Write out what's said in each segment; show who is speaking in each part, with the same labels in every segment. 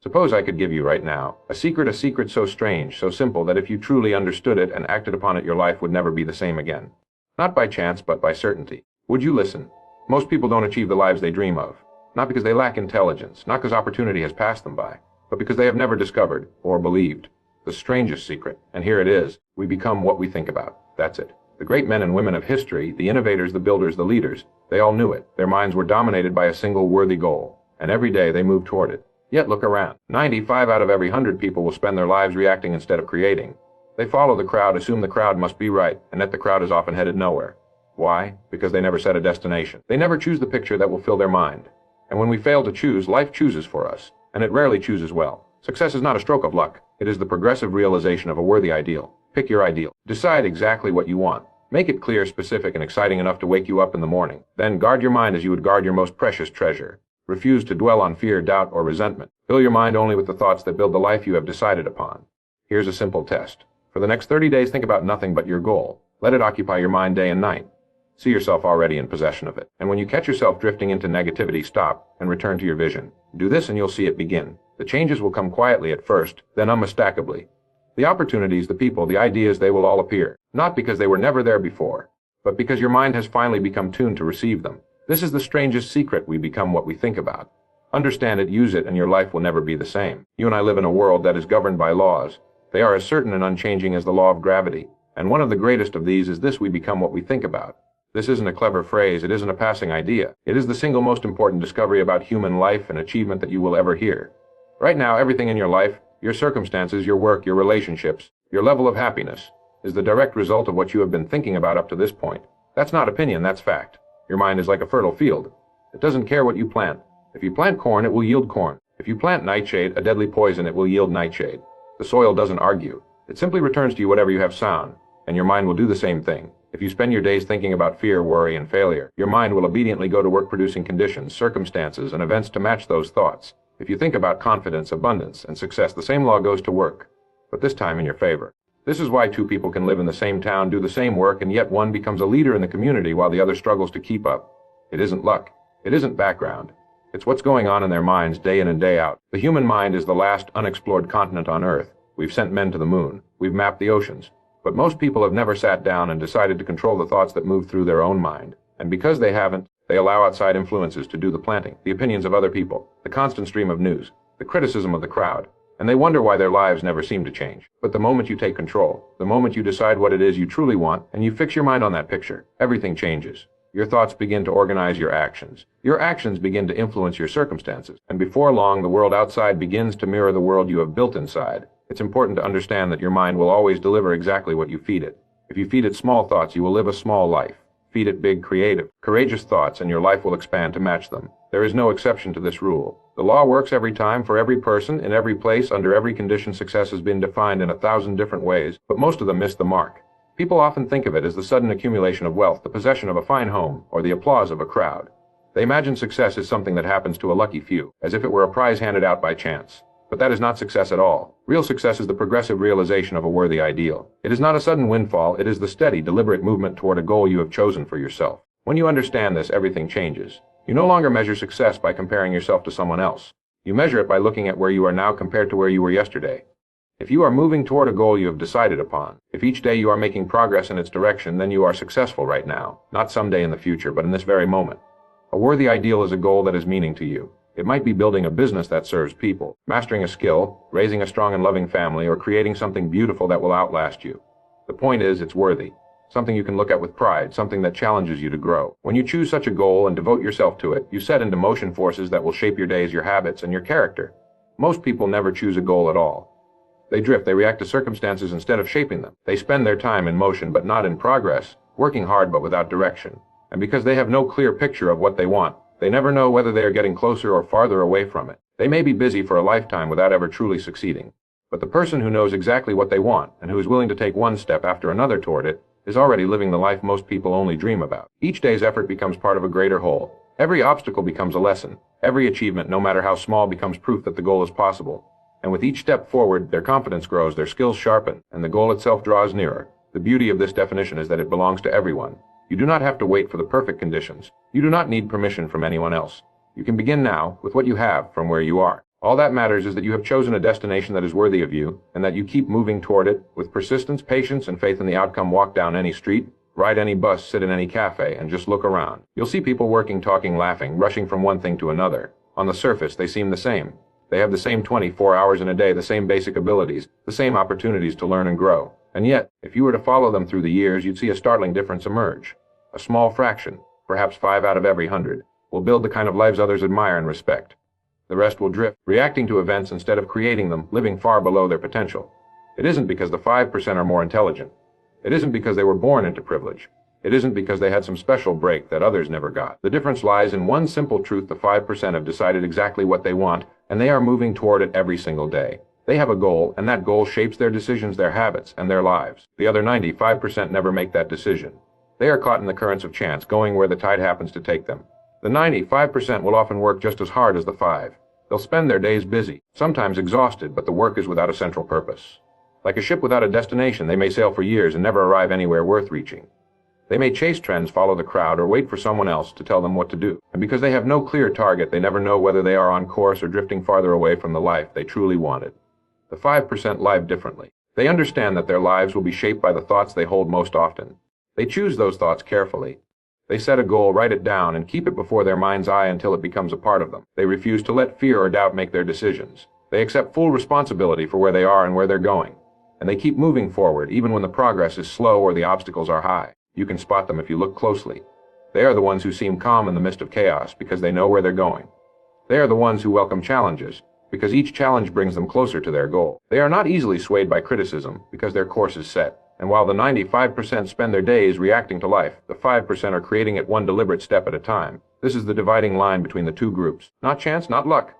Speaker 1: Suppose I could give you right now a secret so strange, so simple that if you truly understood it and acted upon it, your life would never be the same again. Not by chance, but by certainty. Would you listen? Most people don't achieve the lives they dream of. Not because they lack intelligence, not because opportunity has passed them by, but because they have never discovered or believed the strangest secret. And here it is. We become what we think about. That's it. The great men and women of history, the innovators, the builders, the leaders, they all knew it. Their minds were dominated by a single worthy goal, and every day they moved toward it. Yet look around. 95 out of every 100 people will spend their lives reacting instead of creating. They follow the crowd, assume the crowd must be right, and that the crowd is often headed nowhere. Why? Because they never set a destination. They never choose the picture that will fill their mind. And when we fail to choose, life chooses for us, and it rarely chooses well. Success is not a stroke of luck. It is the progressive realization of a worthy ideal. Pick your ideal. Decide exactly what you want. Make it clear, specific, and exciting enough to wake you up in the morning. Then guard your mind as you would guard your most precious treasure. Refuse to dwell on fear, doubt, or resentment. Fill your mind only with the thoughts that build the life you have decided upon. Here's a simple test. For the next 30 days, think about nothing but your goal. Let it occupy your mind day and night. See yourself already in possession of it. And when you catch yourself drifting into negativity, stop and return to your vision. Do this and you'll see it begin. The changes will come quietly at first, then unmistakably. The opportunities, the people, the ideas, they will all appear. Not because they were never there before, but because your mind has finally become tuned to receive them. This is the strangest secret. We become what we think about. Understand it, use it, and your life will never be the same. You and I live in a world that is governed by laws. They are as certain and unchanging as the law of gravity. And one of the greatest of these is this: we become what we think about. This isn't a clever phrase, it isn't a passing idea. It is the single most important discovery about human life and achievement that you will ever hear. Right now, everything in your life, your circumstances, your work, your relationships, your level of happiness, is the direct result of what you have been thinking about up to this point. That's not opinion, that's fact. Your mind is like a fertile field. It doesn't care what you plant. If you plant corn, it will yield corn. If you plant nightshade, a deadly poison, it will yield nightshade. The soil doesn't argue. It simply returns to you whatever you have sown, and your mind will do the same thing. If you spend your days thinking about fear, worry, and failure, your mind will obediently go to work producing conditions, circumstances, and events to match those thoughts. If you think about confidence, abundance, and success, the same law goes to work, but this time in your favor. This is why two people can live in the same town, do the same work, and yet one becomes a leader in the community while the other struggles to keep up. It isn't luck. It isn't background. It's what's going on in their minds day in and day out. The human mind is the last unexplored continent on Earth. We've sent men to the moon. We've mapped the oceans. But most people have never sat down and decided to control the thoughts that move through their own mind. And because they haven't, they allow outside influences to do the planting, the opinions of other people, the constant stream of news, the criticism of the crowd. And they wonder why their lives never seem to change. But the moment you take control, the moment you decide what it is you truly want, and you fix your mind on that picture, everything changes. Your thoughts begin to organize your actions. Your actions begin to influence your circumstances. And before long, the world outside begins to mirror the world you have built inside. It's important to understand that your mind will always deliver exactly what you feed it. If you feed it small thoughts, you will live a small life. Feed it big, creative, courageous thoughts, and your life will expand to match them. There is no exception to this rule. The law works every time, for every person, in every place, under every condition. Success has been defined in 1,000 different ways, but most of them miss the mark. People often think of it as the sudden accumulation of wealth, the possession of a fine home, or the applause of a crowd. They imagine success is something that happens to a lucky few, as if it were a prize handed out by chance. But that is not success at all. Real success is the progressive realization of a worthy ideal. It is not a sudden windfall, it is the steady, deliberate movement toward a goal you have chosen for yourself. When you understand this, everything changes. You no longer measure success by comparing yourself to someone else. You measure it by looking at where you are now compared to where you were yesterday. If you are moving toward a goal you have decided upon, if each day you are making progress in its direction, then you are successful right now. Not someday in the future, but in this very moment. A worthy ideal is a goal that has meaning to you. It might be building a business that serves people, mastering a skill, raising a strong and loving family, or creating something beautiful that will outlast you. The point is, it's worthy. Something you can look at with pride, something that challenges you to grow. When you choose such a goal and devote yourself to it, you set into motion forces that will shape your days, your habits, and your character. Most people never choose a goal at all. They drift, they react to circumstances instead of shaping them. They spend their time in motion but not in progress, working hard but without direction. And because they have no clear picture of what they want, they never know whether they are getting closer or farther away from it. They may be busy for a lifetime without ever truly succeeding. But the person who knows exactly what they want and who is willing to take one step after another toward it is already living the life most people only dream about. Each day's effort becomes part of a greater whole. Every obstacle becomes a lesson. Every achievement, no matter how small, becomes proof that the goal is possible. And with each step forward, their confidence grows, their skills sharpen, and the goal itself draws nearer. The beauty of this definition is that it belongs to everyone. You do not have to wait for the perfect conditions. You do not need permission from anyone else. You can begin now with what you have from where you are. All that matters is that you have chosen a destination that is worthy of you, and that you keep moving toward it with persistence, patience, and faith in the outcome. Walk down any street, ride any bus, sit in any cafe, and just look around. You'll see people working, talking, laughing, rushing from one thing to another. On the surface, they seem the same. They have the same 24 hours in a day, the same basic abilities, the same opportunities to learn and grow. And yet, if you were to follow them through the years, you'd see a startling difference emerge. A small fraction, perhaps 5 out of every 100, will build the kind of lives others admire and respect. The rest will drift, reacting to events instead of creating them, living far below their potential. It isn't because the 5% are more intelligent. It isn't because they were born into privilege. It isn't because they had some special break that others never got. The difference lies in one simple truth: the 5% have decided exactly what they want, and they are moving toward it every single day. They have a goal, and that goal shapes their decisions, their habits, and their lives. The other 95% never make that decision. They are caught in the currents of chance, going where the tide happens to take them. The 95% will often work just as hard as the 5. They'll spend their days busy, sometimes exhausted, but the work is without a central purpose. Like a ship without a destination, they may sail for years and never arrive anywhere worth reaching. They may chase trends, follow the crowd, or wait for someone else to tell them what to do. And because they have no clear target, they never know whether they are on course or drifting farther away from the life they truly wanted. The 5% live differently. They understand that their lives will be shaped by the thoughts they hold most often. They choose those thoughts carefully. They set a goal, write it down, and keep it before their mind's eye until it becomes a part of them. They refuse to let fear or doubt make their decisions. They accept full responsibility for where they are and where they're going. And they keep moving forward, even when the progress is slow or the obstacles are high. You can spot them if you look closely. They are the ones who seem calm in the midst of chaos because they know where they're going. They are the ones who welcome challenges because each challenge brings them closer to their goal. They are not easily swayed by criticism because their course is set. And while the 95% spend their days reacting to life, the 5% are creating it one deliberate step at a time. This is the dividing line between the two groups. Not chance, not luck,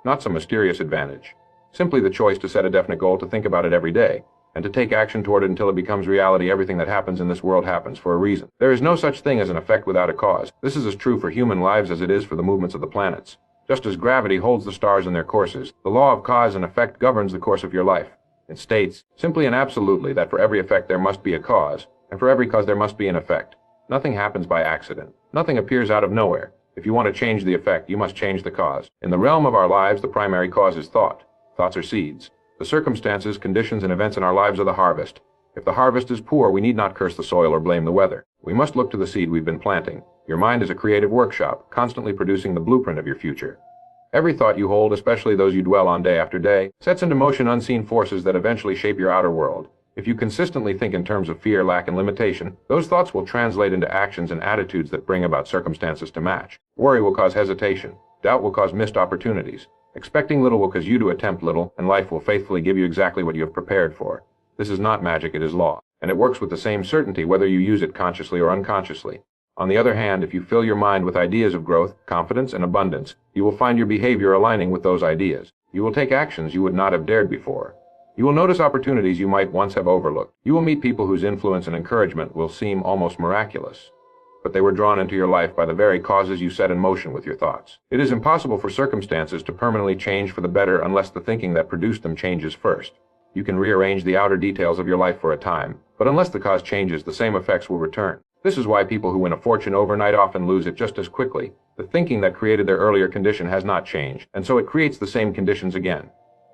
Speaker 1: not some mysterious advantage. Simply the choice to set a definite goal, to think about it every day, and to take action toward it until it becomes reality. Everything that happens in this world happens for a reason. There is no such thing as an effect without a cause. This is as true for human lives as it is for the movements of the planets. Just as gravity holds the stars in their courses, the law of cause and effect governs the course of your life. It states, simply and absolutely, that for every effect there must be a cause, and for every cause there must be an effect. Nothing happens by accident. Nothing appears out of nowhere. If you want to change the effect, you must change the cause. In the realm of our lives, the primary cause is thought. Thoughts are seeds. The circumstances, conditions, and events in our lives are the harvest. If the harvest is poor, we need not curse the soil or blame the weather. We must look to the seed we've been planting. Your mind is a creative workshop, constantly producing the blueprint of your future. Every thought you hold, especially those you dwell on day after day, sets into motion unseen forces that eventually shape your outer world. If you consistently think in terms of fear, lack, and limitation, those thoughts will translate into actions and attitudes that bring about circumstances to match. Worry will cause hesitation. Doubt will cause missed opportunities. Expecting little will cause you to attempt little, and life will faithfully give you exactly what you have prepared for. This is not magic, it is law, and it works with the same certainty whether you use it consciously or unconsciously. On the other hand, if you fill your mind with ideas of growth, confidence, and abundance, you will find your behavior aligning with those ideas. You will take actions you would not have dared before. You will notice opportunities you might once have overlooked. You will meet people whose influence and encouragement will seem almost miraculous. But they were drawn into your life by the very causes you set in motion with your thoughts. It is impossible for circumstances to permanently change for the better unless the thinking that produced them changes first. You can rearrange the outer details of your life for a time, but unless the cause changes, the same effects will return. This is why people who win a fortune overnight often lose it just as quickly. The thinking that created their earlier condition has not changed, and so it creates the same conditions again.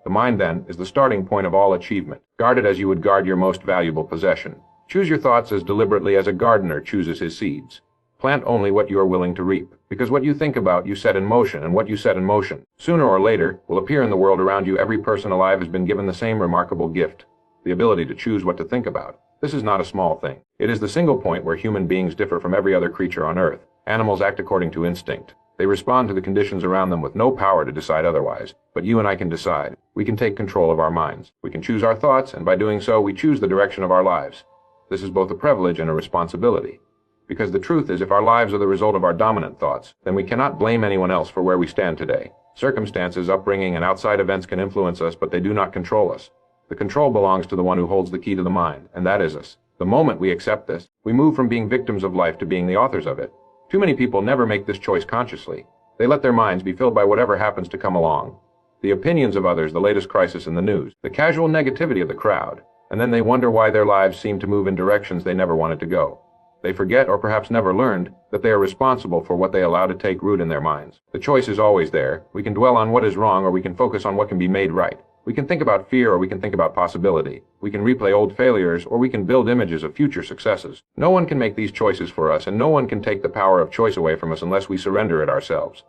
Speaker 1: The mind, then, is the starting point of all achievement. Guard it as you would guard your most valuable possession. Choose your thoughts as deliberately as a gardener chooses his seeds. Plant only what you are willing to reap, because what you think about you set in motion, and what you set in motion, sooner or later, will appear in the world around you. Every person alive has been given the same remarkable gift, the ability to choose what to think about. This is not a small thing. It is the single point where human beings differ from every other creature on Earth. Animals act according to instinct. They respond to the conditions around them with no power to decide otherwise. But you and I can decide. We can take control of our minds. We can choose our thoughts, and by doing so, we choose the direction of our lives. This is both a privilege and a responsibility. Because the truth is, if our lives are the result of our dominant thoughts, then we cannot blame anyone else for where we stand today. Circumstances, upbringing, and outside events can influence us, but they do not control us. The control belongs to the one who holds the key to the mind, and that is us. The moment we accept this, we move from being victims of life to being the authors of it. Too many people never make this choice consciously. They let their minds be filled by whatever happens to come along. The opinions of others, the latest crisis in the news, the casual negativity of the crowd, and then they wonder why their lives seem to move in directions they never wanted to go. They forget, or perhaps never learned, that they are responsible for what they allow to take root in their minds. The choice is always there. We can dwell on what is wrong, or we can focus on what can be made right. We can think about fear, or we can think about possibility. We can replay old failures, or we can build images of future successes. No one can make these choices for us, and no one can take the power of choice away from us unless we surrender it ourselves.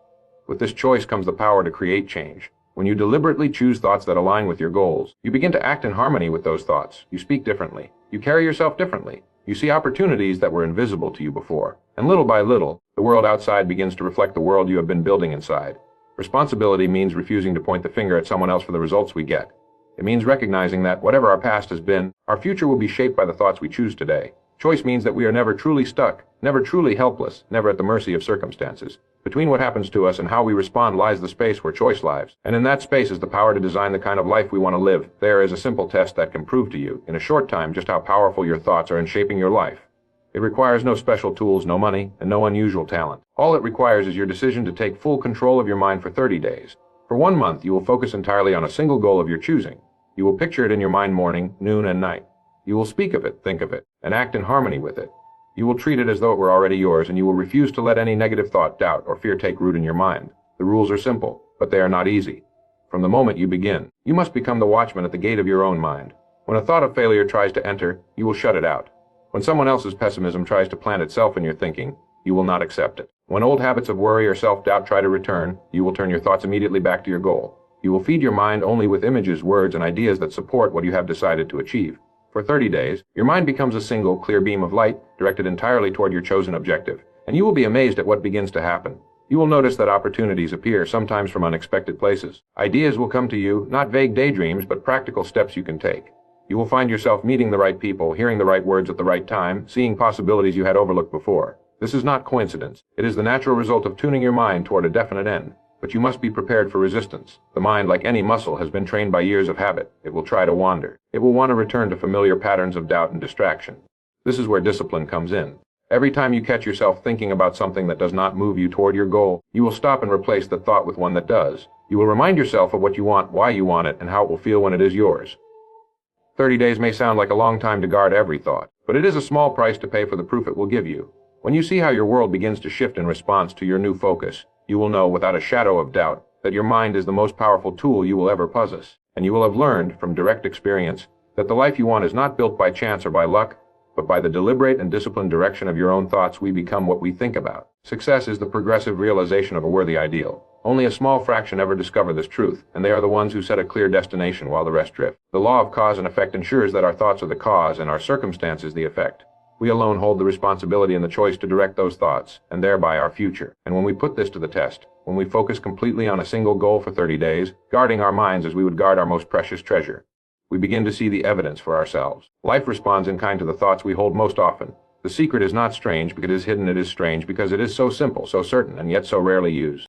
Speaker 1: With this choice comes the power to create change. When you deliberately choose thoughts that align with your goals, you begin to act in harmony with those thoughts. You speak differently. You carry yourself differently. You see opportunities that were invisible to you before. And little by little, the world outside begins to reflect the world you have been building inside. Responsibility means refusing to point the finger at someone else for the results we get. It means recognizing that, whatever our past has been, our future will be shaped by the thoughts we choose today. Choice means that we are never truly stuck, never truly helpless, never at the mercy of circumstances. Between what happens to us and how we respond lies the space where choice lives. And in that space is the power to design the kind of life we want to live. There is a simple test that can prove to you, in a short time, just how powerful your thoughts are in shaping your life. It requires no special tools, no money, and no unusual talent. All it requires is your decision to take full control of your mind for 30 days. For 1 month, you will focus entirely on a single goal of your choosing. You will picture it in your mind morning, noon, and night. You will speak of it, think of it, and act in harmony with it. You will treat it as though it were already yours, and you will refuse to let any negative thought, doubt, or fear take root in your mind. The rules are simple, but they are not easy. From the moment you begin, you must become the watchman at the gate of your own mind. When a thought of failure tries to enter, you will shut it out. When someone else's pessimism tries to plant itself in your thinking, you will not accept it. When old habits of worry or self-doubt try to return, you will turn your thoughts immediately back to your goal. You will feed your mind only with images, words, and ideas that support what you have decided to achieve. For 30 days, your mind becomes a single, clear beam of light directed entirely toward your chosen objective, and you will be amazed at what begins to happen. You will notice that opportunities appear, sometimes from unexpected places. Ideas will come to you, not vague daydreams, but practical steps you can take. You will find yourself meeting the right people, hearing the right words at the right time, seeing possibilities you had overlooked before. This is not coincidence. It is the natural result of tuning your mind toward a definite end. But you must be prepared for resistance. The mind, like any muscle, has been trained by years of habit. It will try to wander. It will want to return to familiar patterns of doubt and distraction. This is where discipline comes in. Every time you catch yourself thinking about something that does not move you toward your goal, you will stop and replace the thought with one that does. You will remind yourself of what you want, why you want it, and how it will feel when it is yours. 30 days may sound like a long time to guard every thought, but it is a small price to pay for the proof it will give you. When you see how your world begins to shift in response to your new focus, you will know without a shadow of doubt that your mind is the most powerful tool you will ever possess, and you will have learned from direct experience that the life you want is not built by chance or by luck, but by the deliberate and disciplined direction of your own thoughts. We become what we think about. Success is the progressive realization of a worthy ideal. Only a small fraction ever discover this truth, and they are the ones who set a clear destination while the rest drift. The law of cause and effect ensures that our thoughts are the cause and our circumstances the effect. We alone hold the responsibility and the choice to direct those thoughts, and thereby our future. And when we put this to the test, when we focus completely on a single goal for 30 days, guarding our minds as we would guard our most precious treasure, we begin to see the evidence for ourselves. Life responds in kind to the thoughts we hold most often. The secret is not strange because it is hidden, it is strange because it is so simple, so certain, and yet so rarely used.